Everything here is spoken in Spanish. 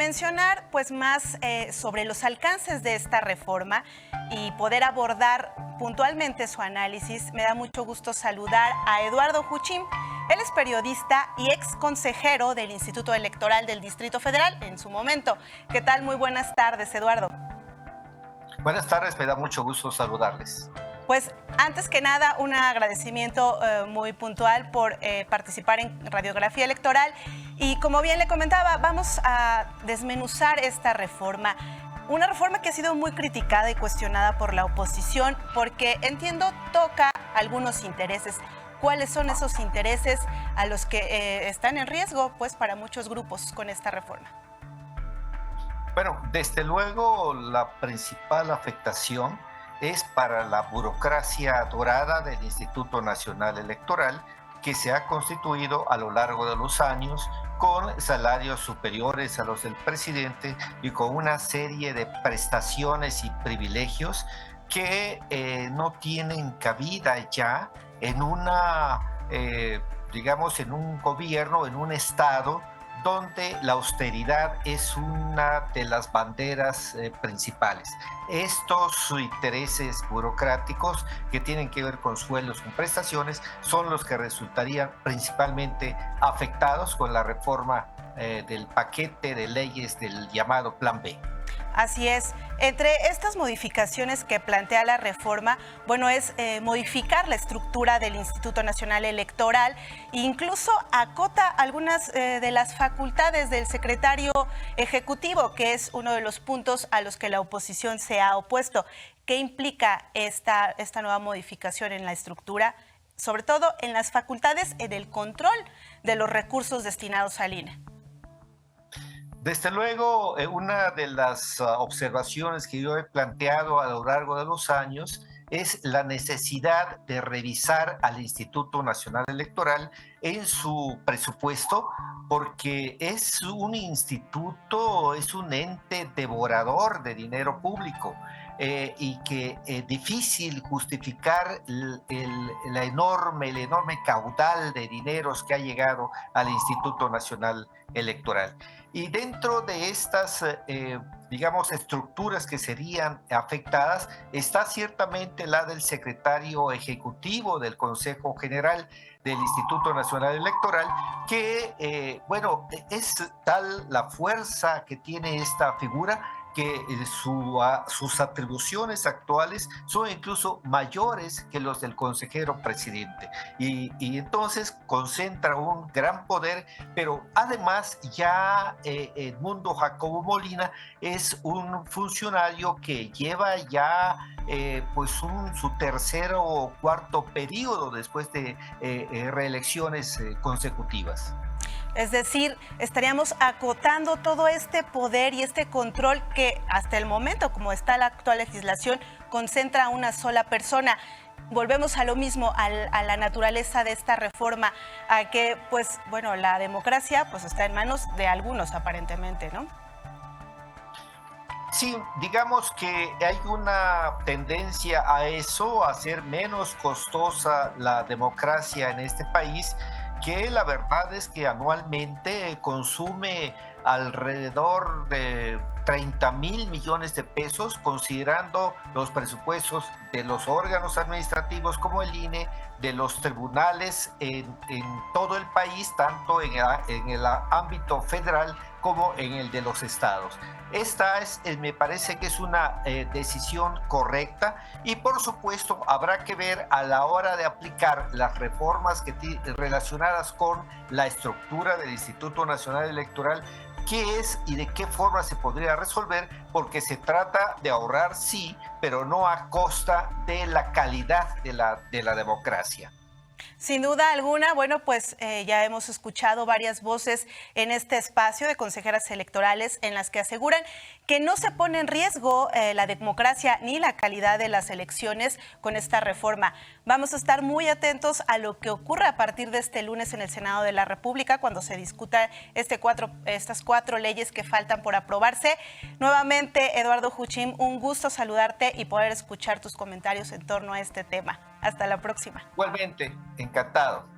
mencionar pues más sobre los alcances de esta reforma y poder abordar puntualmente su análisis, me da mucho gusto saludar a Eduardo Huchim. Él es periodista y ex consejero del Instituto Electoral del Distrito Federal en su momento. ¿Qué tal? Muy buenas tardes, Eduardo. Buenas tardes, me da mucho gusto saludarles. Pues antes que nada, un agradecimiento muy puntual por participar en Radiografía Electoral. Y como bien le comentaba, vamos a desmenuzar esta reforma. Una reforma que ha sido muy criticada y cuestionada por la oposición porque, entiendo, toca algunos intereses. ¿Cuáles son esos intereses a los que están en riesgo, pues, para muchos grupos con esta reforma? Bueno, desde luego la principal afectación es para la burocracia dorada del Instituto Nacional Electoral, que se ha constituido a lo largo de los años con salarios superiores a los del presidente y con una serie de prestaciones y privilegios que no tienen cabida ya en en un gobierno, en un estado donde la austeridad es una de las banderas principales. Estos intereses burocráticos que tienen que ver con sueldos, con prestaciones, son los que resultarían principalmente afectados con la reforma del paquete de leyes del llamado Plan B. Así es. Entre estas modificaciones que plantea la reforma, bueno, es modificar la estructura del Instituto Nacional Electoral e incluso acota algunas de las facultades del secretario ejecutivo, que es uno de los puntos a los que la oposición se ha opuesto. ¿Qué implica esta nueva modificación en la estructura? Sobre todo en las facultades en el control de los recursos destinados al INE. Desde luego, una de las observaciones que yo he planteado a lo largo de los años es la necesidad de revisar al Instituto Nacional Electoral en su presupuesto, porque es un instituto, es un ente devorador de dinero público. Y que es difícil justificar el enorme caudal de dineros que ha llegado al Instituto Nacional Electoral. Y dentro de estas, estructuras que serían afectadas, está ciertamente la del secretario ejecutivo del Consejo General del Instituto Nacional Electoral, que, es tal la fuerza que tiene esta figura que sus atribuciones actuales son incluso mayores que los del consejero presidente. Y entonces concentra un gran poder, pero además ya Edmundo Jacobo Molina es un funcionario que lleva ya su tercero o cuarto periodo después de reelecciones consecutivas. Es decir, estaríamos acotando todo este poder y este control que hasta el momento, como está la actual legislación, concentra a una sola persona. Volvemos a lo mismo, a la naturaleza de esta reforma, a que, la democracia está en manos de algunos aparentemente, ¿no? Sí, digamos que hay una tendencia a eso, a hacer menos costosa la democracia en este país, que la verdad es que anualmente consume alrededor de 30,000 millones de pesos, considerando los presupuestos de los órganos administrativos como el INE, de los tribunales en todo el país, tanto en el ámbito federal como en el de los estados. Esta me parece que es una decisión correcta y por supuesto habrá que ver a la hora de aplicar las reformas relacionadas con la estructura del Instituto Nacional Electoral, qué es y de qué forma se podría resolver, porque se trata de ahorrar, sí, pero no a costa de la calidad de la democracia. Sin duda alguna, ya hemos escuchado varias voces en este espacio de consejeras electorales en las que aseguran que no se pone en riesgo la democracia ni la calidad de las elecciones con esta reforma. Vamos a estar muy atentos a lo que ocurra a partir de este lunes en el Senado de la República cuando se discuta estas cuatro leyes que faltan por aprobarse. Nuevamente, Eduardo Huchim, un gusto saludarte y poder escuchar tus comentarios en torno a este tema. Hasta la próxima. Igualmente, encantado.